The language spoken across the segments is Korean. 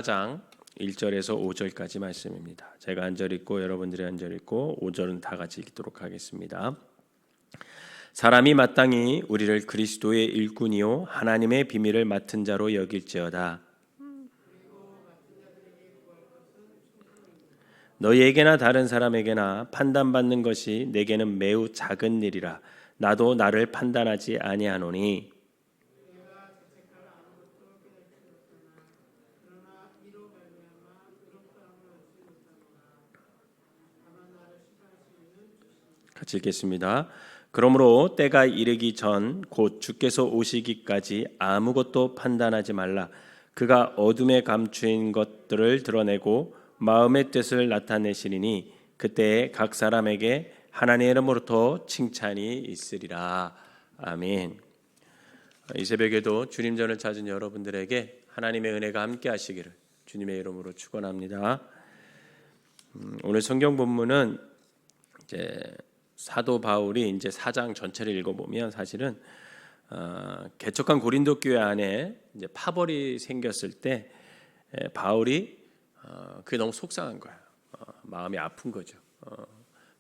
4장 1절에서 5절까지 말씀입니다. 제가 한 절 읽고 여러분들이 한 절 읽고 5절은 다 같이 읽도록 하겠습니다. 사람이 마땅히 우리를 그리스도의 일꾼이요 하나님의 비밀을 맡은 자로 여길지어다. 너희에게나 다른 사람에게나 판단받는 것이 내게는 매우 작은 일이라. 나도 나를 판단하지 아니하노니 같이 읽겠습니다. 그러므로 때가 이르기 전 곧 주께서 오시기까지 아무것도 판단하지 말라. 그가 어둠에 감추인 것들을 드러내고 마음의 뜻을 나타내시리니 그때에 각 사람에게 하나님의 이름으로부터 칭찬이 있으리라. 아멘. 이 새벽에도 주님 전을 찾은 여러분들에게 하나님의 은혜가 함께 하시기를 주님의 이름으로 축원합니다. 오늘 성경 본문은 이제 사도 바울이 이제 4장 전체를 읽어보면 사실은 개척한 고린도 교회 안에 이제 파벌이 생겼을 때 바울이 그게 너무 속상한 거예요. 마음이 아픈 거죠.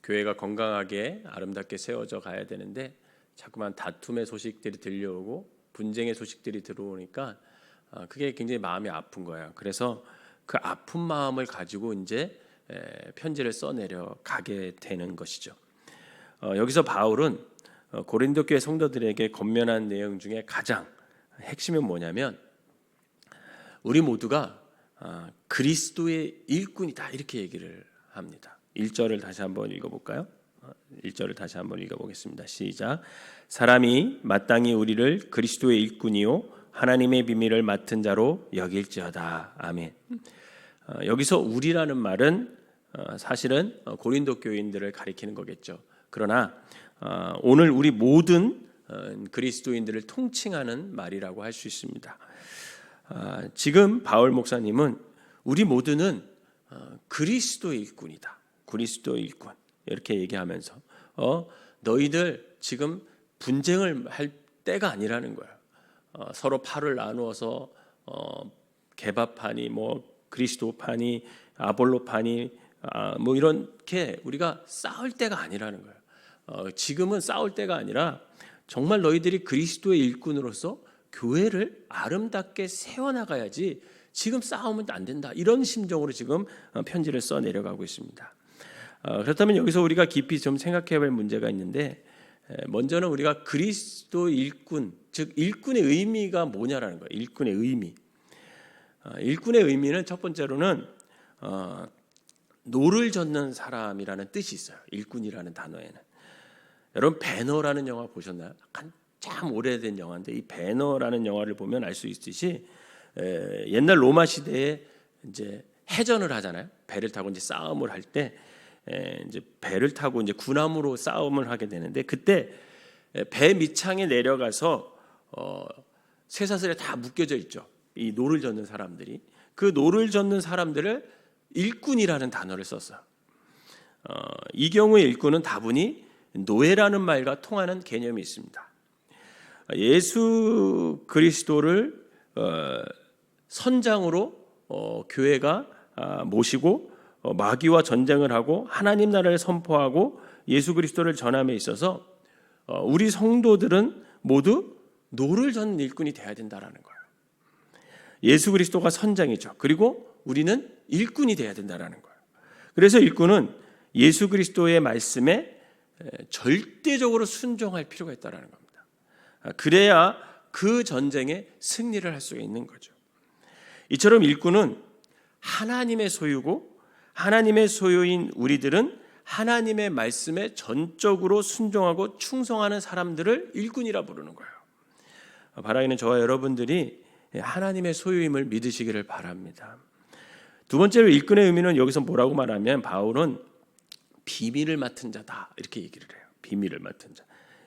교회가 건강하게 아름답게 세워져 가야 되는데 자꾸만 다툼의 소식들이 들려오고 분쟁의 소식들이 들어오니까 그게 굉장히 마음이 아픈 거예요. 그래서 그 아픈 마음을 가지고 이제 편지를 써내려 가게 되는 것이죠. 여기서 바울은 고린도 교회 성도들에게 권면한 내용 중에 가장 핵심이 뭐냐면 우리 모두가 그리스도의 일꾼이다 이렇게 얘기를 합니다. 1절을 다시 한번 읽어볼까요? 1절을 다시 한번 읽어보겠습니다. 시작. 사람이 마땅히 우리를 그리스도의 일꾼이요 하나님의 비밀을 맡은 자로 여길지어다. 아멘. 여기서 우리라는 말은 사실은 고린도 교인들을 가리키는 거겠죠. 그러나 오늘 우리 모든 그리스도인들을 통칭하는 말이라고 할 수 있습니다. 지금 바울 목사님은 우리 모두는 그리스도의 일꾼이다. 그리스도의 일꾼 이렇게 얘기하면서 너희들 지금 분쟁을 할 때가 아니라는 거예요. 서로 팔을 나누어서 개바파니 뭐 그리스도파니 아볼로파니 뭐 이렇게 우리가 싸울 때가 아니라는 거예요. 지금은 싸울 때가 아니라 정말 너희들이 그리스도의 일꾼으로서 교회를 아름답게 세워나가야지 지금 싸우면 안 된다. 이런 심정으로 지금 편지를 써 내려가고 있습니다. 그렇다면 여기서 우리가 깊이 좀 생각해야 할 문제가 있는데 먼저는 우리가 그리스도 일꾼, 즉 일꾼의 의미가 뭐냐라는 거예요. 일꾼의 의미. 일꾼의 의미는 첫 번째로는 노를 젓는 사람이라는 뜻이 있어요. 일꾼이라는 단어에는. 여러분 배너라는 영화 보셨나요? 한참 오래된 영화인데 이 배너라는 영화를 보면 알 수 있듯이 옛날 로마 시대에 이제 해전을 하잖아요. 배를 타고 이제 싸움을 할 때 이제 배를 타고 이제 군함으로 싸움을 하게 되는데 그때 배 밑창에 내려가서 쇠사슬에 다 묶여져 있죠. 이 노를 젓는 사람들이 그 노를 젓는 사람들을 일꾼이라는 단어를 썼어요. 이 경우의 일꾼은 다분히 노예라는 말과 통하는 개념이 있습니다. 예수 그리스도를 선장으로 교회가 모시고 마귀와 전쟁을 하고 하나님 나라를 선포하고 예수 그리스도를 전함에 있어서 우리 성도들은 모두 노를 젓는 일꾼이 돼야 된다라는 거예요. 예수 그리스도가 선장이죠. 그리고 우리는 일꾼이 돼야 된다라는 거예요. 그래서 일꾼은 예수 그리스도의 말씀에 절대적으로 순종할 필요가 있다라는 겁니다. 그래야 그 전쟁에 승리를 할 수가 있는 거죠. 이처럼 일꾼은 하나님의 소유고 하나님의 소유인 우리들은 하나님의 말씀에 전적으로 순종하고 충성하는 사람들을 일꾼이라 부르는 거예요. 바라기는 저와 여러분들이 하나님의 소유임을 믿으시기를 바랍니다. 두 번째로 일꾼의 의미는 여기서 뭐라고 말하면 바울은 비밀을 맡은 자다 이렇게 얘기를 해요. 비밀을 맡은 자.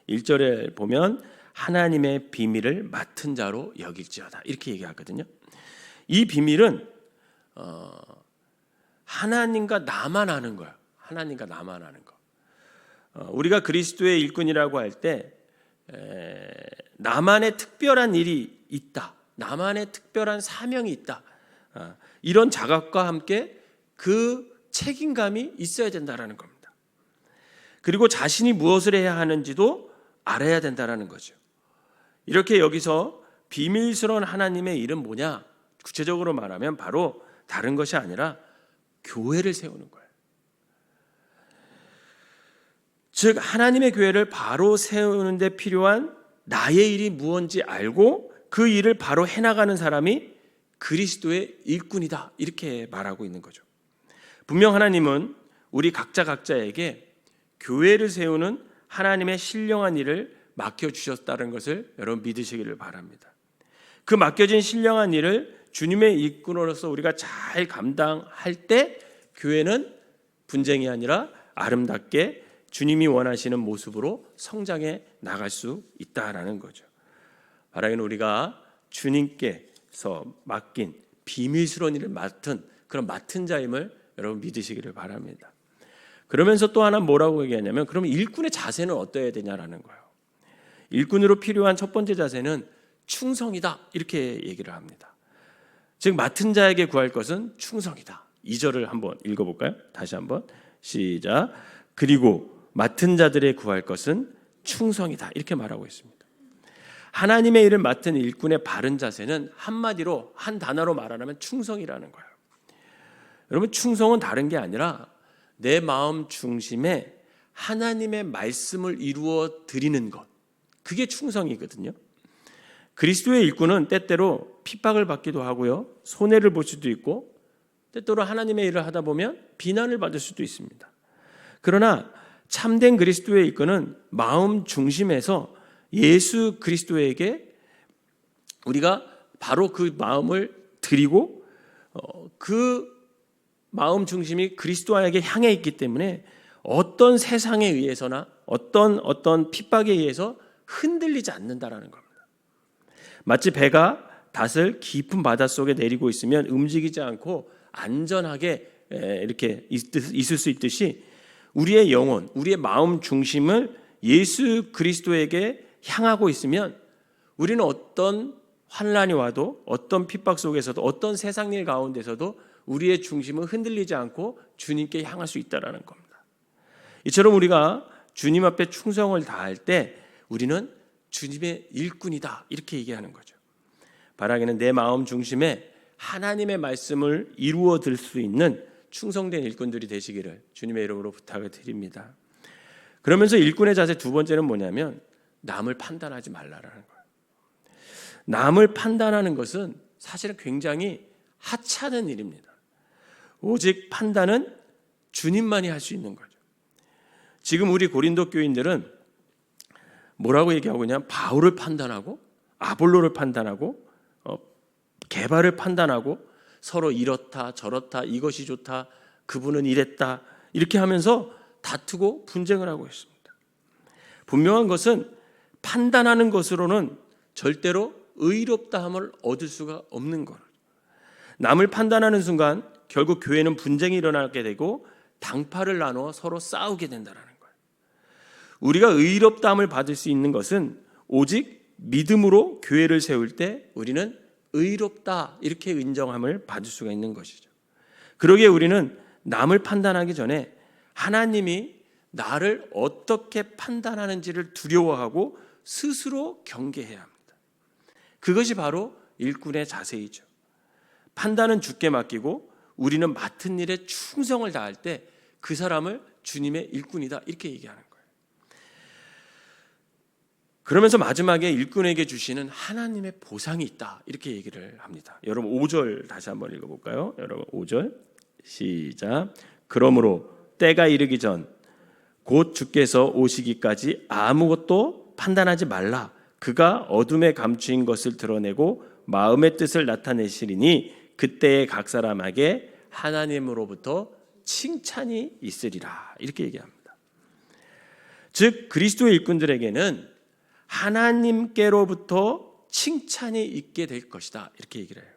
1절에 보면 하나님의 비밀을 맡은 자로 여길지어다 이렇게 얘기하거든요. 이 비밀은 하나님과 나만 아는 거예요. 하나님과 나만 아는 거. 우리가 그리스도의 일꾼이라고 할 때 나만의 특별한 일이 있다. 나만의 특별한 사명이 있다. 이런 자각과 함께 그 책임감이 있어야 된다는 겁니다. 그리고 자신이 무엇을 해야 하는지도 알아야 된다는 거죠. 이렇게 여기서 비밀스러운 하나님의 일은 뭐냐? 구체적으로 말하면 바로 다른 것이 아니라 교회를 세우는 거예요. 즉 하나님의 교회를 바로 세우는 데 필요한 나의 일이 무엇인지 알고 그 일을 바로 해나가는 사람이 그리스도의 일꾼이다, 이렇게 말하고 있는 거죠. 분명 하나님은 우리 각자에게 교회를 세우는 하나님의 신령한 일을 맡겨주셨다는 것을 여러분 믿으시기를 바랍니다. 그 맡겨진 신령한 일을 주님의 일꾼으로서 우리가 잘 감당할 때 교회는 분쟁이 아니라 아름답게 주님이 원하시는 모습으로 성장해 나갈 수 있다라는 거죠. 바라기는 우리가 주님께서 맡긴 비밀스러운 일을 맡은 자임을 여러분 믿으시기를 바랍니다. 그러면서 또 하나 뭐라고 얘기하냐면, 그럼 일꾼의 자세는 어떠해야 되냐라는 거예요. 일꾼으로 필요한 첫 번째 자세는 충성이다, 이렇게 얘기를 합니다. 즉 맡은 자에게 구할 것은 충성이다. 2절을 한번 읽어볼까요? 다시 한번 시작. 그리고 맡은 자들의 구할 것은 충성이다, 이렇게 말하고 있습니다. 하나님의 일을 맡은 일꾼의 바른 자세는 한마디로 한 단어로 말하면 충성이라는 거예요. 여러분, 충성은 다른 게 아니라 내 마음 중심에 하나님의 말씀을 이루어 드리는 것, 그게 충성이거든요. 그리스도의 일꾼은 때때로 핍박을 받기도 하고요, 손해를 볼 수도 있고, 때때로 하나님의 일을 하다 보면 비난을 받을 수도 있습니다. 그러나 참된 그리스도의 일꾼은 마음 중심에서 예수 그리스도에게 우리가 바로 그 마음을 드리고 그 마음 중심이 그리스도에게 향해 있기 때문에 어떤 세상에 의해서나 어떤 핍박에 의해서 흔들리지 않는다라는 겁니다. 마치 배가 닷을 깊은 바닷속에 내리고 있으면 움직이지 않고 안전하게 이렇게 있을 수 있듯이 우리의 영혼, 우리의 마음 중심을 예수 그리스도에게 향하고 있으면 우리는 어떤 환난이 와도, 어떤 핍박 속에서도, 어떤 세상 일 가운데서도 우리의 중심은 흔들리지 않고 주님께 향할 수 있다는 겁니다. 이처럼 우리가 주님 앞에 충성을 다할 때 우리는 주님의 일꾼이다, 이렇게 얘기하는 거죠. 바라기는 내 마음 중심에 하나님의 말씀을 이루어 들 수 있는 충성된 일꾼들이 되시기를 주님의 이름으로 부탁을 드립니다. 그러면서 일꾼의 자세 두 번째는 뭐냐면 남을 판단하지 말라라는 거예요. 남을 판단하는 것은 사실은 굉장히 하찮은 일입니다. 오직 판단은 주님만이 할 수 있는 거죠. 지금 우리 고린도 교인들은 뭐라고 얘기하고 있냐면 바울을 판단하고 아볼로를 판단하고 게바를 판단하고 서로 이렇다 저렇다, 이것이 좋다, 그분은 이랬다, 이렇게 하면서 다투고 분쟁을 하고 있습니다. 분명한 것은 판단하는 것으로는 절대로 의롭다함을 얻을 수가 없는 것. 남을 판단하는 순간 결국 교회는 분쟁이 일어나게 되고 당파를 나누어 서로 싸우게 된다는 거예요. 우리가 의롭다함을 받을 수 있는 것은 오직 믿음으로 교회를 세울 때 우리는 의롭다, 이렇게 인정함을 받을 수가 있는 것이죠. 그러기에 우리는 남을 판단하기 전에 하나님이 나를 어떻게 판단하는지를 두려워하고 스스로 경계해야 합니다. 그것이 바로 일꾼의 자세이죠. 판단은 주께 맡기고 우리는 맡은 일에 충성을 다할 때 그 사람을 주님의 일꾼이다, 이렇게 얘기하는 거예요. 그러면서 마지막에 일꾼에게 주시는 하나님의 보상이 있다, 이렇게 얘기를 합니다. 여러분 5절 다시 한번 읽어볼까요? 여러분 5절 시작. 그러므로 때가 이르기 전 곧 주께서 오시기까지 아무것도 판단하지 말라. 그가 어둠에 감추인 것을 드러내고 마음의 뜻을 나타내시리니 그때에 각 사람에게 하나님으로부터 칭찬이 있으리라, 이렇게 얘기합니다. 즉 그리스도의 일꾼들에게는 하나님께로부터 칭찬이 있게 될 것이다, 이렇게 얘기를 해요.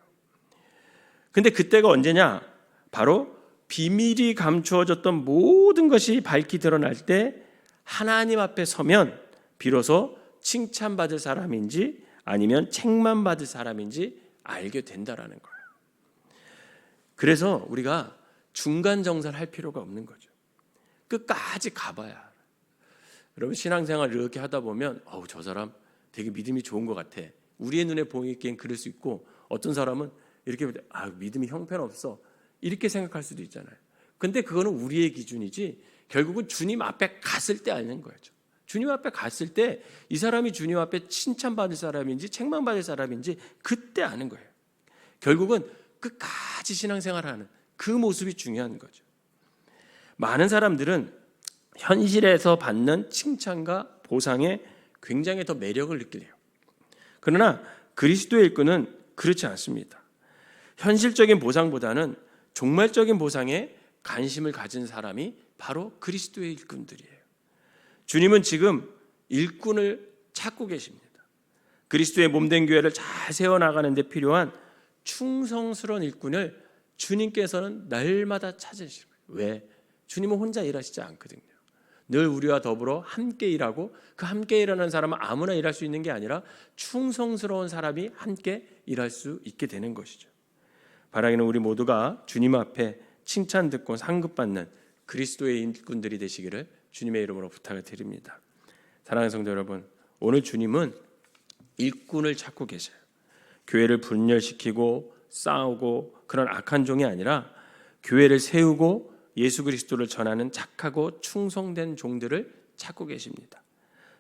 근데 그때가 언제냐? 바로 비밀이 감추어졌던 모든 것이 밝히 드러날 때 하나님 앞에 서면 비로소 칭찬받을 사람인지 아니면 책망받을 사람인지 알게 된다라는 거예요. 그래서 우리가 중간 정사를 할 필요가 없는 거죠. 끝까지 가봐야. 여러분 신앙생활 이렇게 하다 보면 저 사람 되게 믿음이 좋은 것 같아. 우리의 눈에 보이기엔 그럴 수 있고 어떤 사람은 이렇게 믿음이 형편없어. 이렇게 생각할 수도 있잖아요. 근데 그거는 우리의 기준이지 결국은 주님 앞에 갔을 때 아는 거죠. 주님 앞에 갔을 때 이 사람이 주님 앞에 칭찬받을 사람인지 책망받을 사람인지 그때 아는 거예요. 결국은 끝까지 신앙생활하는 그 모습이 중요한 거죠. 많은 사람들은 현실에서 받는 칭찬과 보상에 굉장히 더 매력을 느끼래요. 그러나 그리스도의 일꾼은 그렇지 않습니다. 현실적인 보상보다는 종말적인 보상에 관심을 가진 사람이 바로 그리스도의 일꾼들이에요. 주님은 지금 일꾼을 찾고 계십니다. 그리스도의 몸된 교회를 잘 세워나가는 데 필요한 충성스러운 일꾼을 주님께서는 날마다 찾으시는 거예요. 왜? 주님은 혼자 일하시지 않거든요. 늘 우리와 더불어 함께 일하고 그 함께 일하는 사람은 아무나 일할 수 있는 게 아니라 충성스러운 사람이 함께 일할 수 있게 되는 것이죠. 바라기는 우리 모두가 주님 앞에 칭찬 듣고 상급받는 그리스도의 일꾼들이 되시기를 주님의 이름으로 부탁을 드립니다. 사랑하는 성도 여러분, 오늘 주님은 일꾼을 찾고 계셔요. 교회를 분열시키고 싸우고 그런 악한 종이 아니라 교회를 세우고 예수 그리스도를 전하는 착하고 충성된 종들을 찾고 계십니다.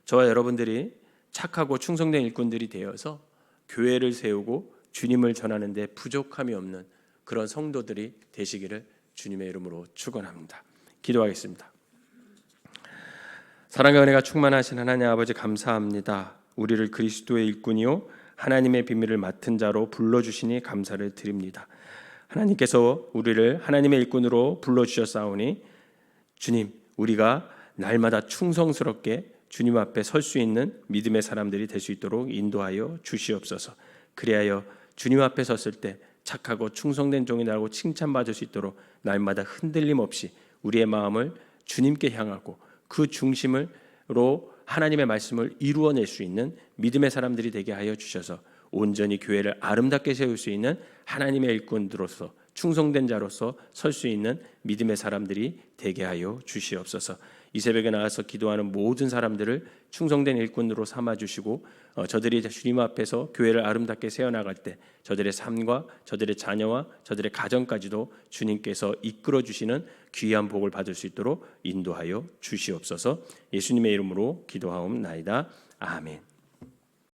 저와 여러분들이 착하고 충성된 일꾼들이 되어서 교회를 세우고 주님을 전하는 데 부족함이 없는 그런 성도들이 되시기를 주님의 이름으로 축원합니다. 기도하겠습니다. 사랑과 은혜가 충만하신 하나님 아버지 감사합니다. 우리를 그리스도의 일꾼이요 하나님의 비밀을 맡은 자로 불러주시니 감사를 드립니다. 하나님께서 우리를 하나님의 일꾼으로 불러주셨사오니 주님, 우리가 날마다 충성스럽게 주님 앞에 설 수 있는 믿음의 사람들이 될 수 있도록 인도하여 주시옵소서. 그리하여 주님 앞에 섰을 때 착하고 충성된 종이라고 칭찬받을 수 있도록 날마다 흔들림 없이 우리의 마음을 주님께 향하고 그 중심으로 하나님의 말씀을 이루어낼 수 있는 믿음의 사람들이 되게 하여 주셔서 온전히 교회를 아름답게 세울 수 있는 하나님의 일꾼들로서 충성된 자로서 설 수 있는 믿음의 사람들이 되게 하여 주시옵소서. 이 새벽에 나와서 기도하는 모든 사람들을 충성된 일꾼으로 삼아주시고 저들이 주님 앞에서 교회를 아름답게 세워나갈 때 저들의 삶과 저들의 자녀와 저들의 가정까지도 주님께서 이끌어주시는 귀한 복을 받을 수 있도록 인도하여 주시옵소서. 예수님의 이름으로 기도하옵나이다. 아멘.